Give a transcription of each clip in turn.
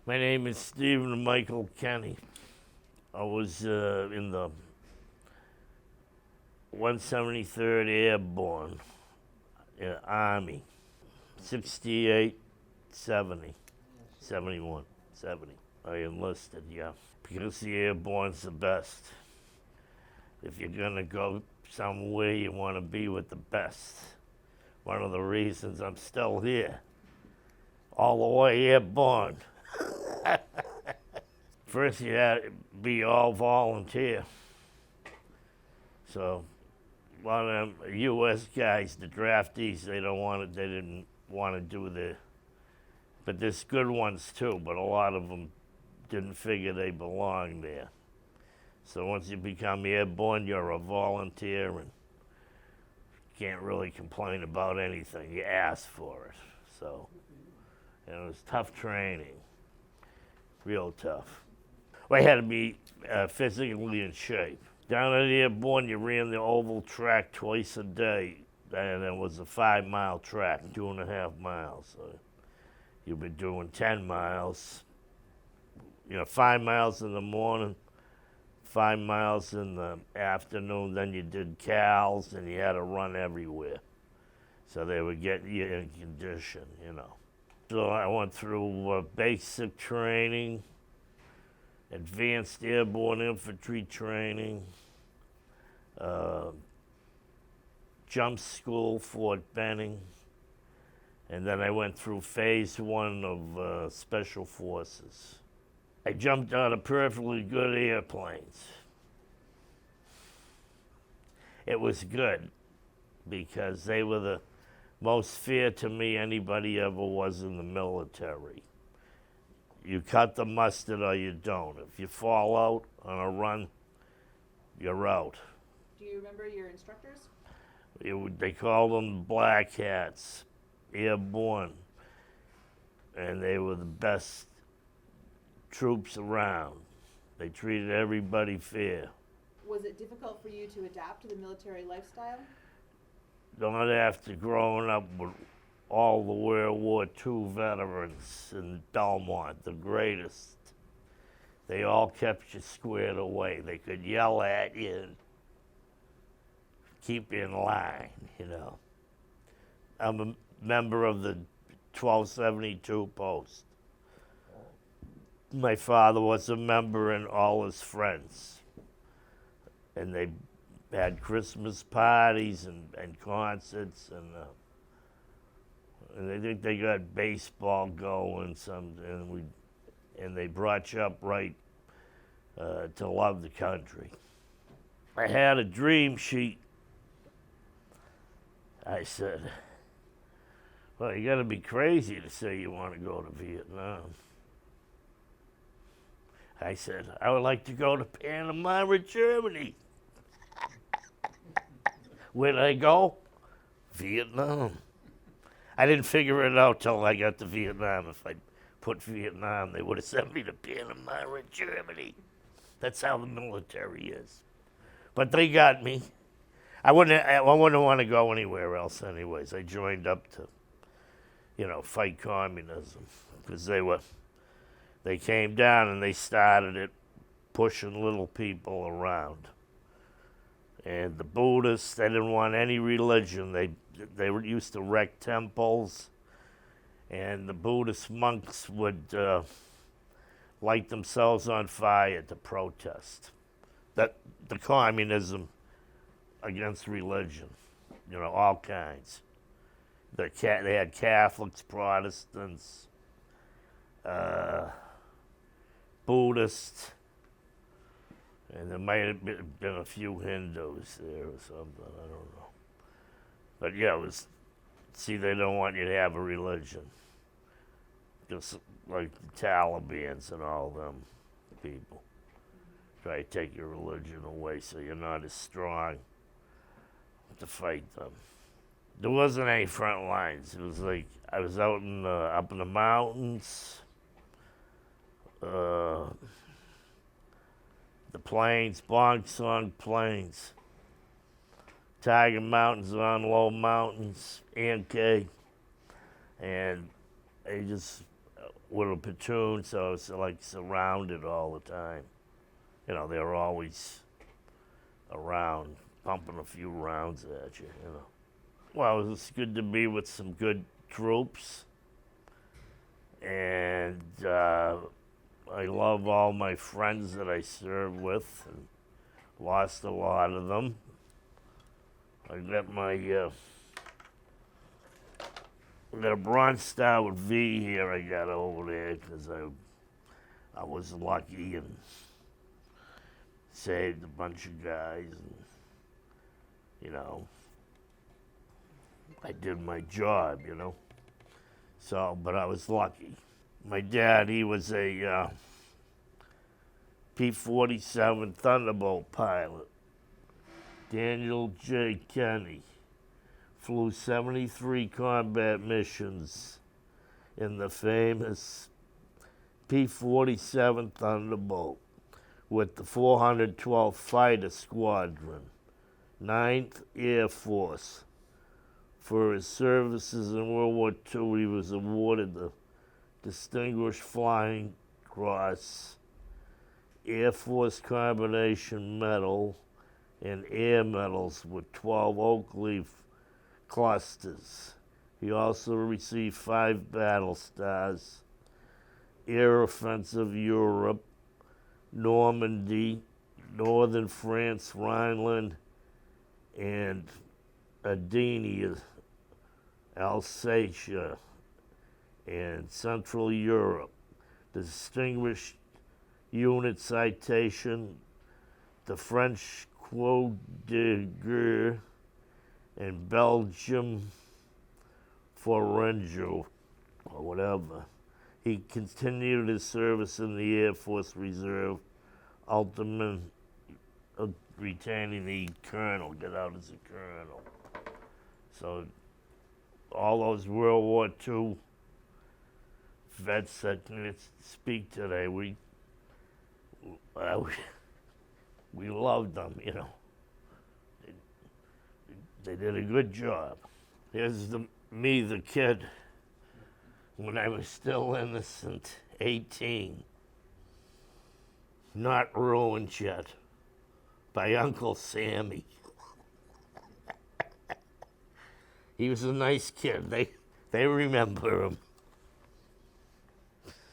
My name is Stephen Michael Kenney. I was in the 173rd Airborne Army, 68, 70, 71, 70. I enlisted, yeah, because the Airborne's the best. If you're gonna go somewhere, you want to be with the best. One of the reasons I'm still here, all the way airborne. First, you had to be all volunteer. So, a lot of them U.S. guys, the draftees, they didn't want to do the. But there's good ones too. But a lot of them didn't figure they belonged there. So once you become airborne, you're a volunteer and can't really complain about anything. You ask for it. So, it was tough training, real tough. Well, I had to be physically in shape. Down at Airborne, you ran the oval track twice a day, and it was a 5-mile track, 2.5 miles. So you'd be doing 10 miles, 5 miles in the morning, 5 miles in the afternoon. Then you did cals, and you had to run everywhere. So they would get you in condition, So I went through basic training, advanced airborne infantry training, jump school, Fort Benning, and then I went through phase 1 of special forces. I jumped out of perfectly good airplanes. It was good because they were the most fair to me anybody ever was in the military. You cut the mustard or you don't. If you fall out on a run, you're out. Do you remember your instructors? They called them black hats, airborne, and they were the best troops around. They treated everybody fair. Was it difficult for you to adapt to the military lifestyle? Not after growing up with all the World War II veterans in Belmont, the greatest. They all kept you squared away. They could yell at you and keep you in line, I'm a member of the 1272 post. My father was a member and all his friends. And they had Christmas parties and concerts, and I think they got baseball going, and they brought you up right to love the country. I had a dream sheet. I said, well, you gotta be crazy to say you want to go to Vietnam. I said, I would like to go to Panama or Germany. Where'd I go? Vietnam. I didn't figure it out till I got to Vietnam. If I put Vietnam, they would have sent me to Panama or Germany. That's how the military is. But they got me. I wouldn't want to go anywhere else anyways. I joined up to, fight communism because they came down and they started it pushing little people around. And the Buddhists, they didn't want any religion. They used to wreck temples, and the Buddhist monks would light themselves on fire to protest that the communism against religion, all kinds. They had Catholics, Protestants, Buddhists, and there might have been a few Hindus there or something, I don't know. But yeah, they don't want you to have a religion. Just like the Talibans and all them people. Try to take your religion away so you're not as strong to fight them. There wasn't any front lines. It was like I was out up in the mountains, the plains, Bong Song Plains, Tiger Mountains, on low mountains, Anke, and I just with a platoon, so it's like surrounded all the time. You know, they're always around, pumping a few rounds at you, you know. Well, it's good to be with some good troops, and I love all my friends that I served with, and lost a lot of them. I got my I got a Bronze Star with V here I got over there because I was lucky and saved a bunch of guys, and, you know, I did my job, you know. So, but I was lucky. My dad, he was a P-47 Thunderbolt pilot. Daniel J. Kenney flew 73 combat missions in the famous P-47 Thunderbolt with the 412th Fighter Squadron, 9th Air Force. For his services in World War II, he was awarded the Distinguished Flying Cross, Air Force Combination Medal, and air medals with 12 oak leaf clusters. He also received 5 battle stars, Air Offensive Europe, Normandy, Northern France, Rhineland, and Ardennes, Alsatia, and Central Europe. The Distinguished Unit Citation, the French Croix de Guerre, and Belgium Forenjo, or whatever. He continued his service in the Air Force Reserve, ultimately retaining the colonel, got out as a colonel. So all those World War II vets that can speak today, we loved them, you know. They did a good job. Here's me, the kid, when I was still innocent, 18. Not ruined yet, by Uncle Sammy. He was a nice kid. They remember him.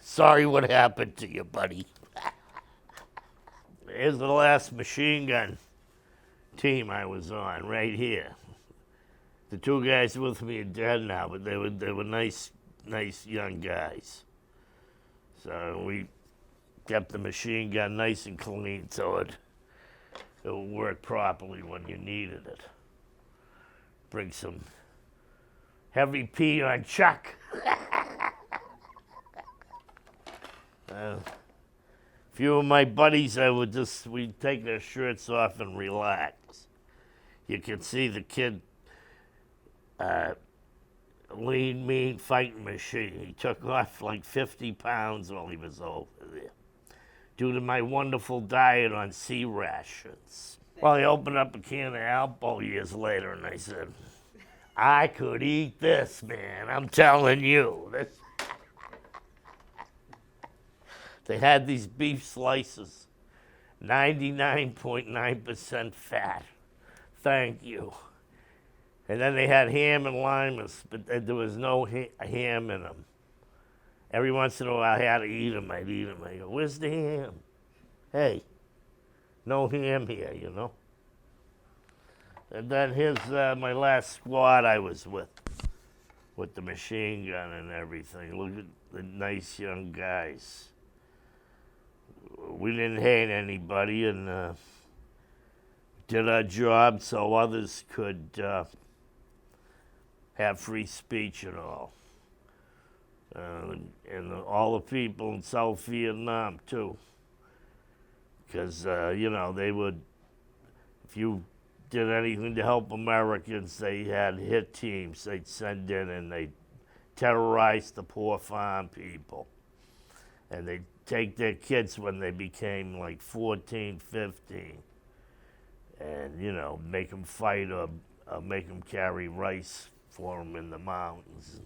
Sorry what happened to you, buddy. Here's the last machine gun team I was on, right here. The 2 guys with me are dead now, but they were nice young guys. So we kept the machine gun nice and clean so it would work properly when you needed it. Bring some heavy pee on Chuck. A few of my buddies, we'd take their shirts off and relax. You could see the kid, lean, mean fighting machine. He took off like 50 pounds while he was over there, due to my wonderful diet on sea rations. Well, he opened up a can of Alpo years later, and I said, I could eat this, man. I'm telling you. They had these beef slices, 99.9% fat. Thank you. And then they had ham and limas, but there was no ham in them. Every once in a while I had to eat them. I'd eat them. I go, where's the ham? Hey, no ham here, you know. And then here's my last squad I was with the machine gun and everything. Look at the nice young guys. We didn't hate anybody, and did our job so others could have free speech and all. And all the people in South Vietnam, too. Because, you know, they would, if you did anything to help Americans, they had hit teams they'd send in, and they'd terrorize the poor farm people. And they'd take their kids when they became like 14, 15, and, you know, make them fight or make them carry rice for them in the mountains.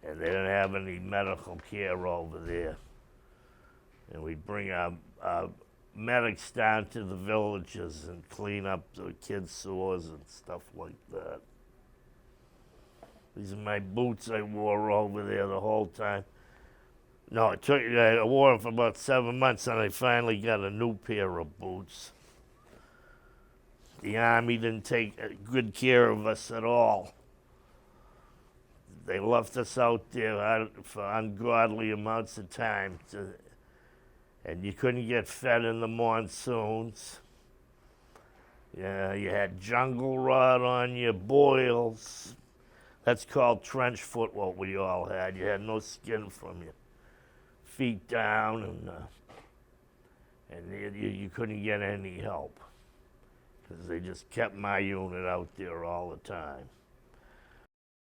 and they didn't have any medical care over there. And we bring our medics down to the villages and clean up the kids' sores and stuff like that. These are my boots I wore over there the whole time. No, I wore them for about 7 months, and I finally got a new pair of boots. The Army didn't take good care of us at all. They left us out there for ungodly amounts of time, and you couldn't get fed in the monsoons. Yeah, you had jungle rot on your boils. That's called trench foot, what we all had. You had no skin from your feet down, and you couldn't get any help because they just kept my unit out there all the time.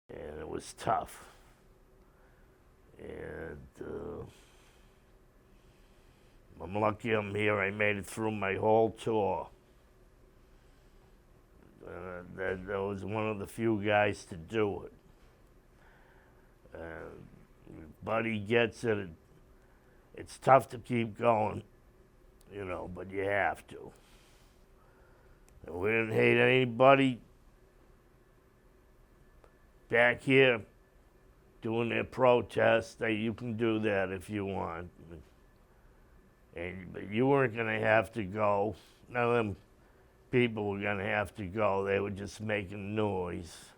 And it was tough. And I'm lucky I'm here. I made it through my whole tour. That was one of the few guys to do it. Buddy gets it. It's tough to keep going, but you have to. And we didn't hate anybody back here doing their protests. You can do that if you want. But you weren't going to have to go. None of them people were going to have to go. They were just making noise.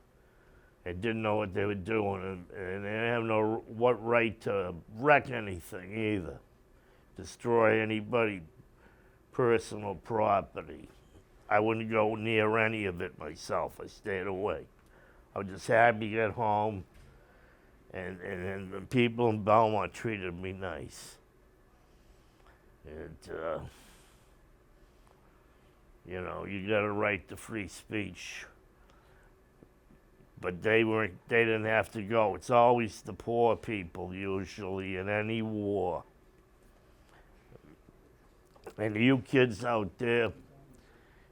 They didn't know what they were doing, and they didn't have no right to wreck anything either, destroy anybody personal property. I wouldn't go near any of it myself. I stayed away. I was just happy to get home, and the people in Belmont treated me nice. And you got a right to free speech. But they didn't have to go. It's always the poor people, usually, in any war. And you kids out there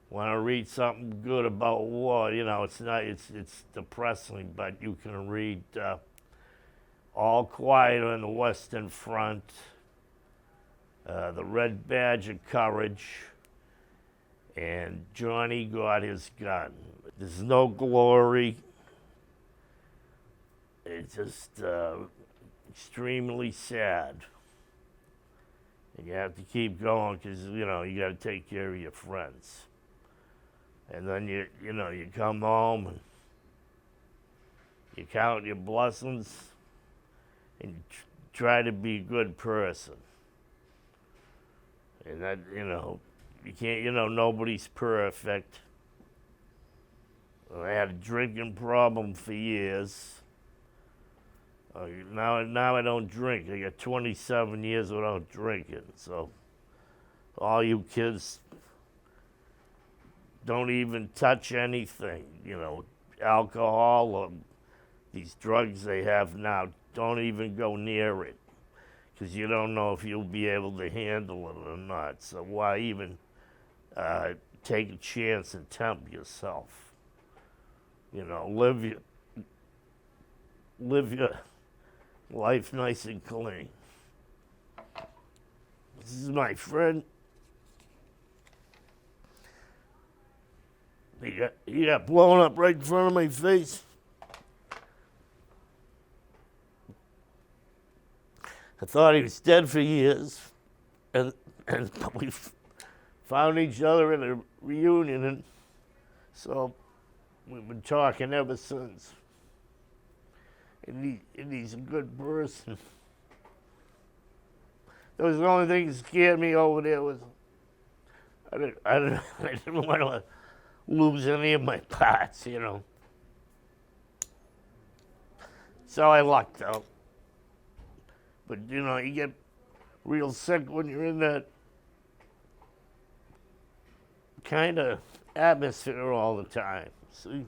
want to read something good about war, it's depressing, but you can read All Quiet on the Western Front, The Red Badge of Courage, and Johnny Got His Gun. There's no glory. It's just extremely sad. And you have to keep going because, you got to take care of your friends. And then you come home and you count your blessings and you try to be a good person. And that, you can't, nobody's perfect. I had a drinking problem for years. Now I don't drink. I got 27 years without drinking. So all you kids don't even touch anything, alcohol or these drugs they have now. Don't even go near it because you don't know if you'll be able to handle it or not. So why even take a chance and tempt yourself? Live your life nice and clean. This is my friend. He got blown up right in front of my face. I thought he was dead for years, and we found each other at a reunion, and so we've been talking ever since. And he's a good person. That was the only thing that scared me over there was I didn't want to lose any of my parts, So I lucked out. But you get real sick when you're in that kind of atmosphere all the time. See?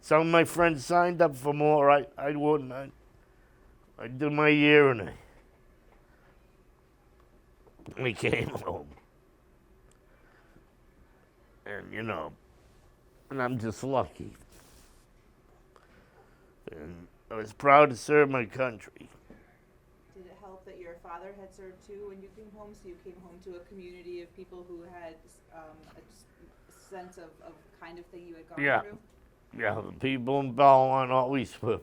Some of my friends signed up for more. I wouldn't. I did my year and I came home. And, and I'm just lucky. And I was proud to serve my country. Did it help that your father had served too when you came home, so you came home to a community of people who had a sense of kind of thing you had gone Yeah. through? Yeah, the people in Belmont always were.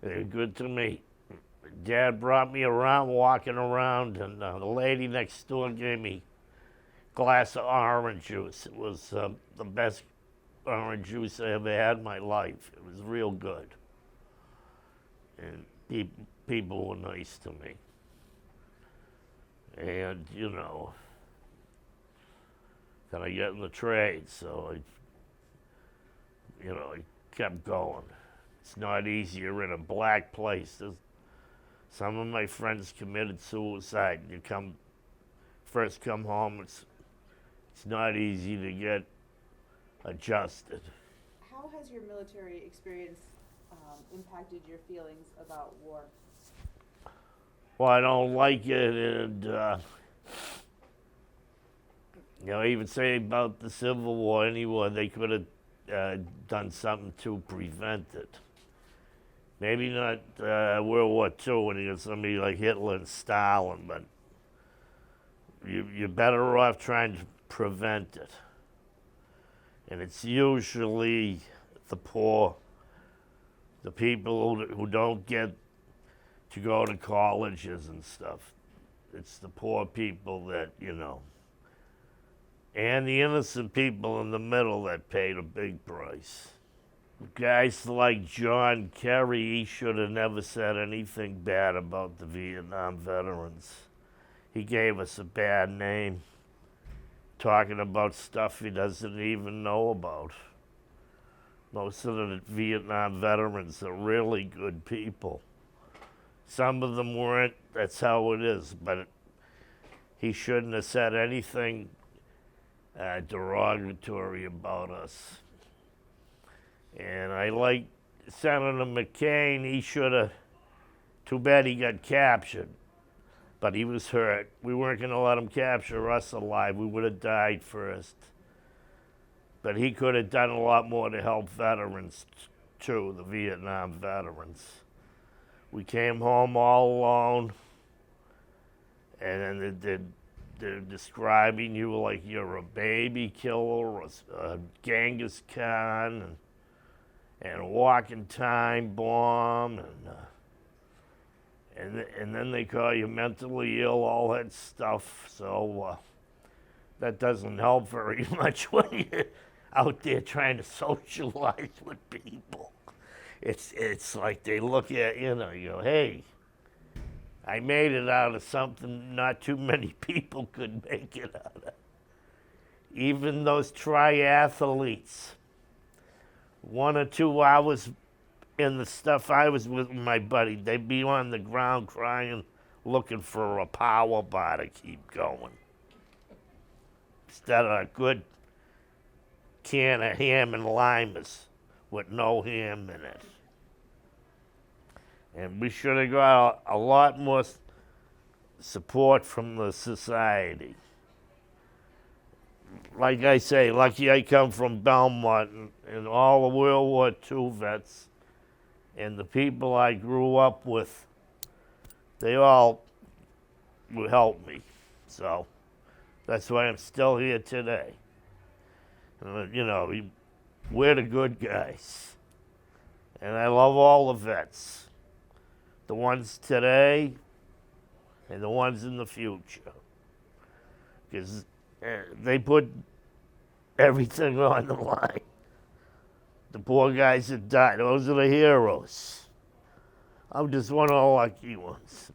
They were good to me. Dad brought me around, walking around, and the lady next door gave me a glass of orange juice. It was the best orange juice I ever had in my life. It was real good. And people were nice to me. And, you know, then I got in the trade, so I kept going. It's not easy. You're in a black place. Some of my friends committed suicide. You first come home, it's not easy to get adjusted. How has your military experience impacted your feelings about war? Well, I don't like it, and even say about the Civil War, any war, they could have done something to prevent it. Maybe not World War II when you got somebody like Hitler and Stalin, but you're better off trying to prevent it. And it's usually the poor, the people who don't get to go to colleges and stuff. It's the poor people that, and the innocent people in the middle that paid a big price. Guys like John Kerry, he should have never said anything bad about the Vietnam veterans. He gave us a bad name, talking about stuff he doesn't even know about. Most of the Vietnam veterans are really good people. Some of them weren't, that's how it is, but he shouldn't have said anything derogatory about us. And I like Senator McCain. He should have, too bad he got captured, but he was hurt. We weren't going to let him capture us alive. We would have died first. But he could have done a lot more to help veterans too, the Vietnam veterans. We came home all alone, and then they're describing you like you're a baby killer, a Genghis Khan, and a walking time bomb, and then they call you mentally ill, all that stuff. So that doesn't help very much when you're out there trying to socialize with people. It's like they look at you go, hey, I made it out of something not too many people could make it out of. Even those triathletes, 1 or 2 hours in the stuff I was with my buddy, they'd be on the ground crying, looking for a power bar to keep going. Instead of a good can of ham and limes with no ham in it. And we should have got a lot more support from the society. Like I say, lucky I come from Belmont and all the World War II vets and the people I grew up with, they all would help me. So that's why I'm still here today. We're the good guys. And I love all the vets. The ones today and the ones in the future. Because they put everything on the line. The poor guys that died, those are the heroes. I'm just one of the lucky ones.